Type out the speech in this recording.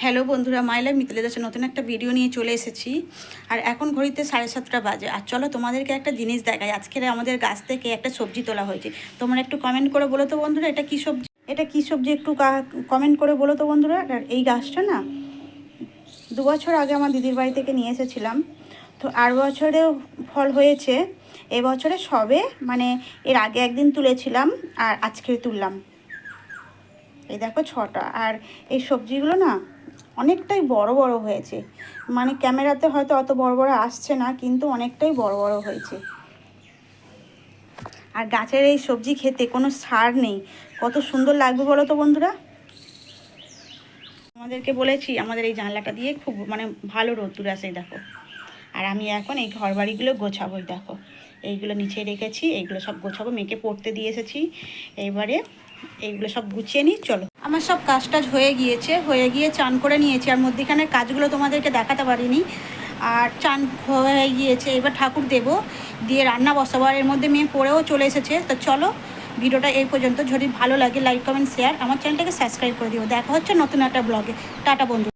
Hello বন্ধুরা, my life Mitali দাসের নতুন একটা ভিডিও নিয়ে চলে এসেছি। আর এখন ঘড়িতে 7:30 বাজে। আর চলো তোমাদেরকে একটা জিনিস দেখাই। আজকের আমাদের গাছ থেকে একটা সবজি তোলা হয়েছে। তোমরা একটু কমেন্ট করে বলো তো বন্ধুরা, এটা কী সবজি, একটু কমেন্ট করে বলো তো বন্ধুরা। আর এই গাছটা না 2 বছর আগে আমার দিদির বাড়ি থেকে নিয়ে এসেছিলাম। তো আর বছরেও ফল হয়েছে, এবছরে সবে মানে এর আগে একদিন তুলেছিলাম আর আজকে তুললাম। এই দেখো 6টা। আর এই সবজিগুলো না অনেকটাই বড় বড় হয়েছে, মানে ক্যামেরাতে হয়তো অত বড় বড় আসছে না, কিন্তু অনেকটাই বড় বড় হয়েছে। আর গাছের এই সবজি খেতে কোনো সার নেই, কত সুন্দর লাগবে বলো তো বন্ধুরা। আমাদেরকে বলেছি আমাদের এই জানলাটা দিয়ে খুব মানে ভালো রোদ্দুর আসে, দেখো। আর আমি এখন এই ঘর বাড়িগুলো গোছাবো, দেখো এইগুলো নিচে রেখেছি, এইগুলো সব গোছাবো, মেয়েকে পড়তে দিয়ে এসেছি। এইবারে এইগুলো সব গুছিয়ে নিই। চলো, আমার সব কাজ টাজ হয়ে গিয়ে চান করে নিয়েছি। আর মধ্যেখানের কাজগুলো তোমাদেরকে দেখাতে পারিনি। আর চান হয়ে গিয়েছে, এবার ঠাকুর দেবো, দিয়ে রান্না বসাবো। আর এর মধ্যে মেয়ে পড়েও চলে এসেছে। তো চলো, ভিডিওটা এই পর্যন্ত। যদি ভালো লাগে লাইক কমেন্ট শেয়ার, আমার চ্যানেলটাকে সাবস্ক্রাইব করে দিও। দেখা হচ্ছে নতুন একটা ব্লগে। টাটা বন্ধু।